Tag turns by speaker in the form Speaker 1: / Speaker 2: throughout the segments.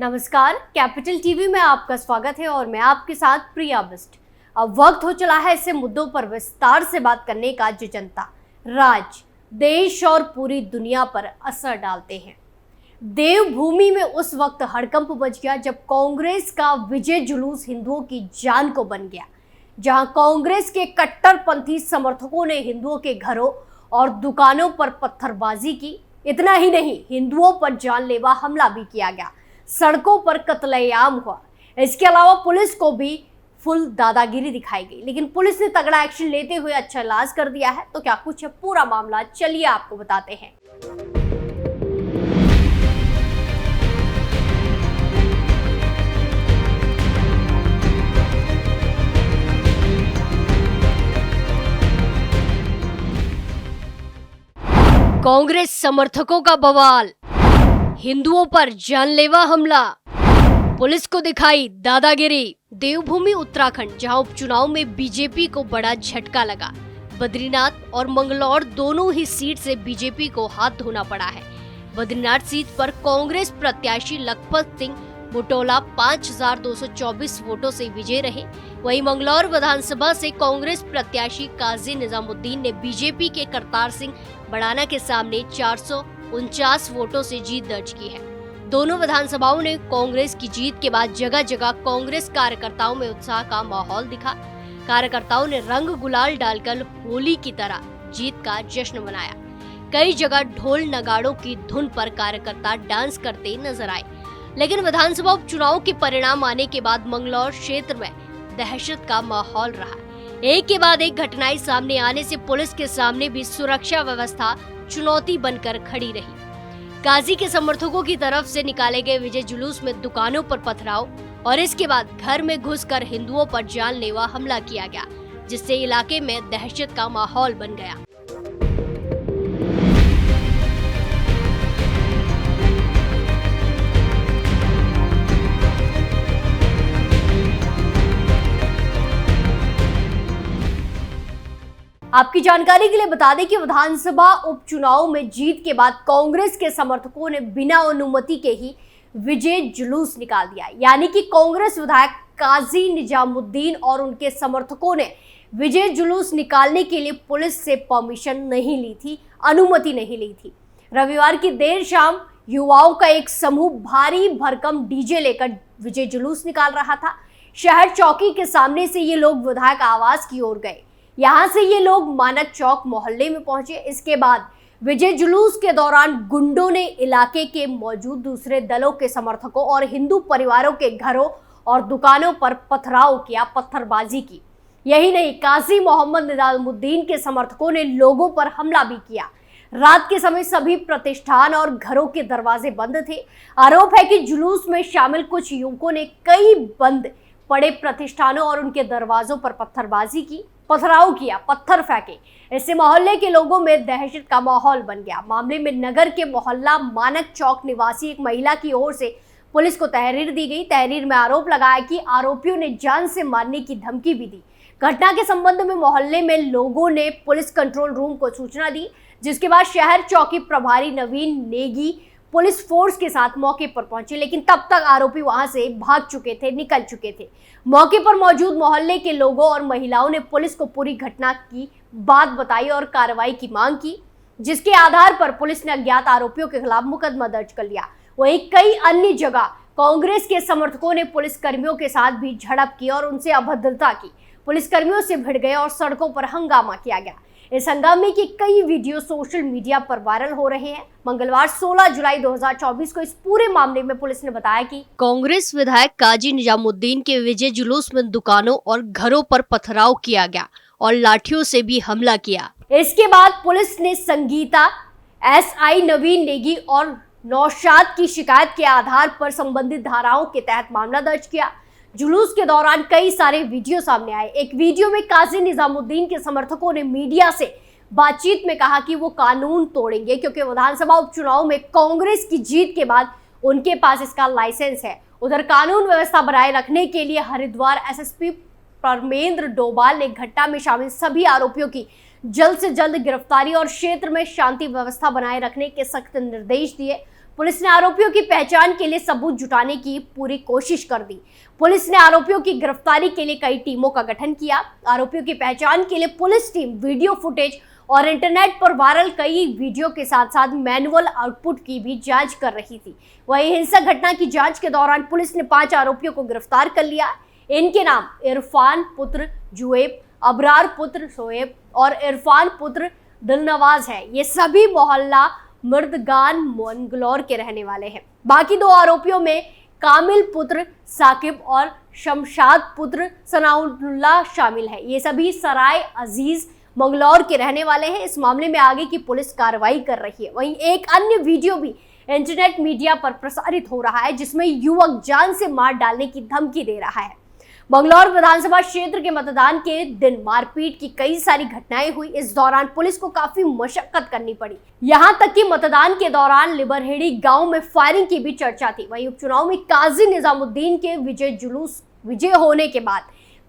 Speaker 1: नमस्कार, capital TV में आपका स्वागत है और मैं आपके साथ प्रिया बिस्ट। अब वक्त हो चला है ऐसे मुद्दों पर विस्तार से बात करने का जो जनता, राज्य, देश और पूरी दुनिया पर असर डालते हैं। देवभूमि में उस वक्त हड़कंप मच गया जब कांग्रेस का विजय जुलूस हिंदुओं की जान को बन गया, जहां कांग्रेस के कट्टरपंथी समर्थकों ने हिंदुओं के घरों और दुकानों पर पत्थरबाजी की। इतना ही नहीं, हिंदुओं पर जानलेवा हमला भी किया गया, सड़कों पर कत्लेआम हुआ। इसके अलावा पुलिस को भी फुल दादागिरी दिखाई गई, लेकिन पुलिस ने तगड़ा एक्शन लेते हुए अच्छा इलाज कर दिया है। तो क्या कुछ है पूरा मामला, चलिए आपको बताते हैं। कांग्रेस समर्थकों का बवाल, हिंदुओं पर जानलेवा हमला, पुलिस को दिखाई दादागिरी। देवभूमि उत्तराखंड, जहां उपचुनाव में बीजेपी को बड़ा झटका लगा। बद्रीनाथ और मंगलौर दोनों ही सीट से बीजेपी को हाथ धोना पड़ा है। बद्रीनाथ सीट पर कांग्रेस प्रत्याशी लखपत सिंह बुटोला 5224 वोटों से विजयी रहे। वहीं मंगलौर विधानसभा से कांग्रेस प्रत्याशी काजी निजामुद्दीन ने बीजेपी के करतार सिंह बड़ाना के सामने 449 वोटों से जीत दर्ज की है। दोनों विधानसभाओं ने कांग्रेस की जीत के बाद जगह जगह कांग्रेस कार्यकर्ताओं में उत्साह का माहौल दिखा। कार्यकर्ताओं ने रंग गुलाल डालकर होली की तरह जीत का जश्न मनाया। कई जगह ढोल नगाड़ों की धुन पर कार्यकर्ता डांस करते नजर आए। लेकिन विधानसभा उपचुनाव के परिणाम आने के बाद मंगलौर क्षेत्र में दहशत का माहौल रहा। एक के बाद एक घटनाएं सामने आने से पुलिस के सामने भी सुरक्षा व्यवस्था चुनौती बनकर खड़ी रही। काजी के समर्थकों की तरफ से निकाले गए विजय जुलूस में दुकानों पर पथराव और इसके बाद घर में घुसकर हिंदुओं पर जानलेवा हमला किया गया, जिससे इलाके में दहशत का माहौल बन गया। आपकी जानकारी के लिए बता दें कि विधानसभा उपचुनाव में जीत के बाद कांग्रेस के समर्थकों ने बिना अनुमति के ही विजय जुलूस निकाल दिया। यानी कि कांग्रेस विधायक काजी निजामुद्दीन और उनके समर्थकों ने विजय जुलूस निकालने के लिए पुलिस से परमिशन नहीं ली थी, अनुमति नहीं ली थी। रविवार की देर शाम युवाओं का एक समूह भारी भरकम डीजे लेकर विजय जुलूस निकाल रहा था। शहर चौकी के सामने से ये लोग विधायक आवास की ओर गए। यहाँ से ये लोग मानक चौक मोहल्ले में पहुंचे। इसके बाद विजय जुलूस के दौरान गुंडों ने इलाके के मौजूद दूसरे दलों के समर्थकों और हिंदू परिवारों के घरों और दुकानों पर पथराव किया, पत्थरबाजी की। यही नहीं, काजी मोहम्मद निजामुद्दीन के समर्थकों ने लोगों पर हमला भी किया। रात के समय सभी प्रतिष्ठान और घरों के दरवाजे बंद थे। आरोप है कि जुलूस में शामिल कुछ युवकों ने कई बंद पड़े प्रतिष्ठानों और उनके दरवाजों पर पत्थरबाजी की, पथराव किया, पत्थर फेंके। इससे मोहल्ले के लोगों में दहशत का माहौल बन गया। मामले में नगर के मोहल्ला मानक चौक निवासी एक महिला की ओर से पुलिस को तहरीर दी गई। तहरीर में आरोप लगाया कि आरोपियों ने जान से मारने की धमकी भी दी। घटना के संबंध में मोहल्ले में लोगों ने पुलिस कंट्रोल रूम को सूचना दी, जिसके बाद शहर चौकी प्रभारी नवीन नेगी पुलिस फोर्स के साथ मौके पर पहुंचे, लेकिन तब तक आरोपी वहां से भाग चुके थे, निकल चुके थे। मौके पर मौजूद मोहल्ले के लोगों और महिलाओं ने पुलिस को पूरी घटना की बात बताई और कार्रवाई की मांग की, जिसके आधार पर पुलिस ने अज्ञात आरोपियों के खिलाफ मुकदमा दर्ज कर लिया। वहीं कई अन्य जगह कांग्रेस के समर्थकों ने पुलिस कर्मियों के साथ भी झड़प की और उनसे अभद्रता की। पुलिस कर्मियों से भिड़ गए और सड़कों पर हंगामा किया गया। इस हंगामे के कई वीडियो सोशल मीडिया पर वायरल हो रहे हैं। मंगलवार 16 जुलाई 2024 को इस पूरे मामले में पुलिस ने बताया कि कांग्रेस विधायक काजी निजामुद्दीन के विजय जुलूस में दुकानों और घरों पर पथराव किया गया और लाठियों से भी हमला किया। इसके बाद पुलिस ने संगीता, एसआई नवीन नेगी और नौशाद की शिकायत के आधार पर संबंधित धाराओं के तहत मामला दर्ज किया। जुलूस के दौरान कई सारे वीडियो सामने आए। एक वीडियो में काजी निजामुद्दीन के समर्थकों ने मीडिया से बातचीत में कहा कि वो कानून तोड़ेंगे, क्योंकि विधानसभा उपचुनाव में कांग्रेस की जीत के बाद उनके पास इसका लाइसेंस है। उधर कानून व्यवस्था बनाए रखने के लिए हरिद्वार एसएसपी परमेंद्र डोभाल ने घटना में शामिल सभी आरोपियों की जल्द से जल्द गिरफ्तारी और क्षेत्र में शांति व्यवस्था बनाए रखने के सख्त निर्देश दिए। पुलिस ने आरोपियों की पहचान के लिए सबूत जुटाने की पूरी कोशिश कर दी। पुलिस ने आरोपियों की गिरफ्तारी के लिए कई टीमों का गठन किया। आरोपियों की पहचान के लिए पुलिस टीम वीडियो फुटेज और इंटरनेट पर वायरल कई वीडियो के साथ साथ मैनुअल आउटपुट की भी जांच कर रही थी। वहीं हिंसक घटना की जांच के दौरान पुलिस ने 5 आरोपियों को गिरफ्तार कर लिया। इनके नाम इरफान पुत्र जुएब, अबरार पुत्र शोएब और इरफान पुत्र दिलनवाज है। ये सभी मोहल्ला मर्दगान मंगलौर के रहने वाले हैं। बाकी 2 आरोपियों में कामिल पुत्र साकिब और शमशाद पुत्र सनाउल्लाह शामिल है। ये सभी सराय अजीज मंगलौर के रहने वाले हैं। इस मामले में आगे की पुलिस कार्रवाई कर रही है। वहीं एक अन्य वीडियो भी इंटरनेट मीडिया पर प्रसारित हो रहा है जिसमें युवक जान से मार डालने की धमकी दे रहा है। मंगलौर विधानसभा क्षेत्र के मतदान के दिन मारपीट की कई सारी घटनाएं हुई। इस दौरान पुलिस को काफी मशक्कत करनी पड़ी। यहां तक कि मतदान के दौरान लिबरहेड़ी गांव में फायरिंग की भी चर्चा थी। वहीं उपचुनाव में काजी निजामुद्दीन के विजय होने के बाद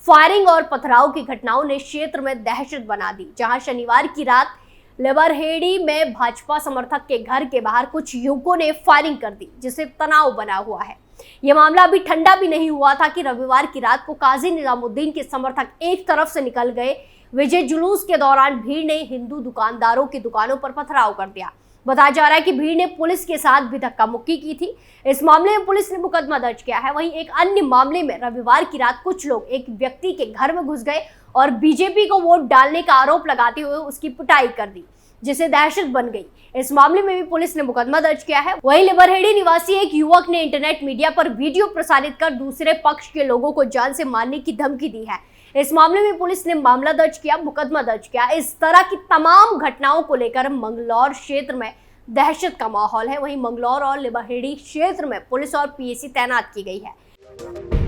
Speaker 1: फायरिंग और पथराव की घटनाओं ने क्षेत्र में दहशत बना दी। जहां शनिवार की रात लिबरहेड़ी में भाजपा समर्थक के घर के बाहर कुछ युवकों ने फायरिंग कर दी, जिससे तनाव बना हुआ है। यह मामला अभी ठंडा भी नहीं हुआ था कि रविवार की रात को काजी निजामुद्दीन के समर्थक एक तरफ से निकल गए। विजय जुलूस के दौरान भीड़ ने हिंदू दुकानदारों की दुकानों पर पथराव कर दिया। बताया जा रहा है कि भीड़ ने पुलिस के साथ भी धक्का मुक्की की थी। इस मामले में पुलिस ने मुकदमा दर्ज किया है। वहीं एक अन्य मामले में रविवार की रात कुछ लोग एक व्यक्ति के घर में घुस गए और बीजेपी को वोट डालने का आरोप लगाते हुए उसकी पिटाई कर दी, जिससे दहशत बन गई। इस मामले में भी पुलिस ने मुकदमा दर्ज किया है। वहीं लिबरहेड़ी निवासी एक युवक ने इंटरनेट मीडिया पर वीडियो प्रसारित कर दूसरे पक्ष के लोगों को जान से मारने की धमकी दी है। इस मामले में पुलिस ने मामला दर्ज किया, मुकदमा दर्ज किया। इस तरह की तमाम घटनाओं को लेकर मंगलौर क्षेत्र में दहशत का माहौल है। वहीं मंगलौर और लिबरहेड़ी क्षेत्र में पुलिस और पीएसी तैनात की गई है।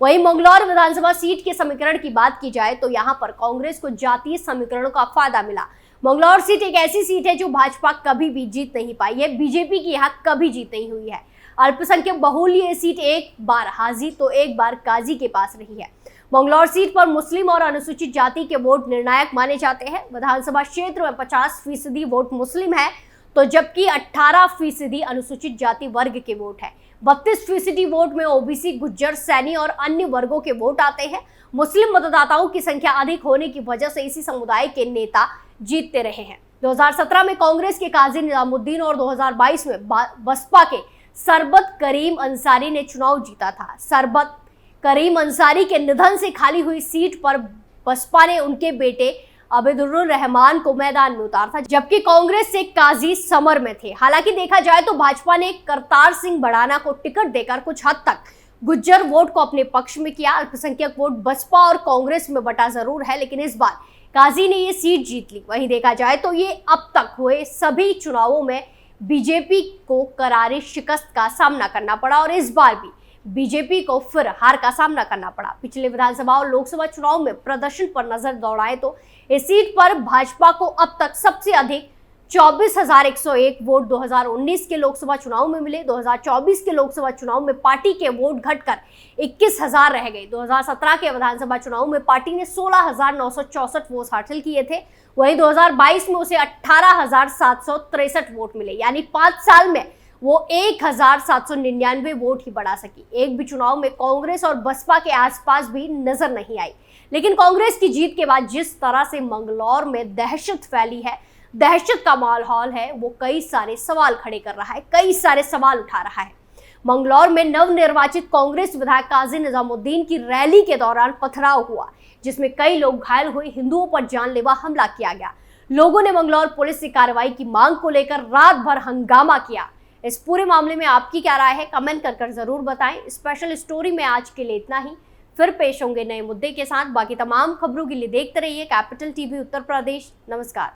Speaker 1: वहीं मंगलौर विधानसभा सीट के समीकरण की बात की जाए तो यहां पर कांग्रेस को जातीय समीकरणों का फायदा मिला। मंगलौर सीट एक ऐसी सीट है जो भाजपा कभी भी जीत नहीं पाई है। बीजेपी की यहां कभी जीत नहीं हुई है। अल्पसंख्यक बहुल ये सीट एक बार हाजी तो एक बार काजी के पास रही है। मंगलौर सीट पर मुस्लिम और अनुसूचित जाति के वोट निर्णायक माने जाते हैं। विधानसभा क्षेत्र में 50% वोट मुस्लिम है तो जबकि 18% अनुसूचित जाति वर्ग के वोट है। 32% वोट में ओबीसी, गुज्जर, सैनी और अन्य वर्गों के वोट आते हैं। मुस्लिम मतदाताओं की संख्या अधिक होने की वजह से इसी समुदाय के नेता जीतते रहे हैं। 2017 में कांग्रेस के काजी निजामुद्दीन और 2022 में बसपा के सरबत करीम अंसारी ने चुनाव जीता था। सरबत करीम अंसारी के निधन से खाली हुई सीट पर बसपा ने उनके बेटे अबेदुर रहमान को मैदान में उतारा था, जबकि कांग्रेस से काजी समर में थे। हालांकि देखा जाए तो भाजपा ने करतार सिंह बड़ाना को टिकट देकर कुछ हद तक गुज्जर वोट को अपने पक्ष में किया। अल्पसंख्यक वोट बसपा और कांग्रेस में बटा जरूर है, लेकिन इस बार काजी ने ये सीट जीत ली। वहीं देखा जाए तो ये अब तक हुए सभी चुनावों में बीजेपी को करारी शिकस्त का सामना करना पड़ा और इस बार भी बीजेपी को फिर हार का सामना करना पड़ा। पिछले विधानसभा और लोकसभा चुनाव में प्रदर्शन पर नजर दौड़ाएं तो इस सीट पर भाजपा को अब तक सबसे अधिक 24,101 वोट 2019 के लोकसभा चुनाव में मिले। 2024 के लोकसभा चुनाव में पार्टी के वोट घटकर 21,000 रह गए। 2017 के विधानसभा चुनाव में पार्टी ने 16,964 वोट हासिल किए थे। वहीं 2022 में उसे 18,763 वोट मिले, यानी 5 साल में वो 1,799 वोट ही बढ़ा सकी। एक भी चुनाव में कांग्रेस और बसपा के आसपास भी नजर नहीं आई। लेकिन कांग्रेस की जीत के बाद जिस तरह से मंगलौर में दहशत फैली है, दहशत का माहौल है, वो कई सारे सवाल खड़े कर रहा है, कई सारे सवाल उठा रहा है। मंगलौर में नवनिर्वाचित कांग्रेस विधायक काजी निजामुद्दीन की रैली के दौरान पथराव हुआ, जिसमें कई लोग घायल हुए। हिंदुओं पर जानलेवा हमला किया गया। लोगों ने मंगलौर पुलिस से कार्रवाई की मांग को लेकर रात भर हंगामा किया। इस पूरे मामले में आपकी क्या राय है, कमेंट कर जरूर बताएं। स्पेशल स्टोरी में आज के लिए इतना ही। फिर पेश होंगे नए मुद्दे के साथ। बाकी तमाम खबरों के लिए देखते रहिए कैपिटल टीवी उत्तर प्रदेश। नमस्कार।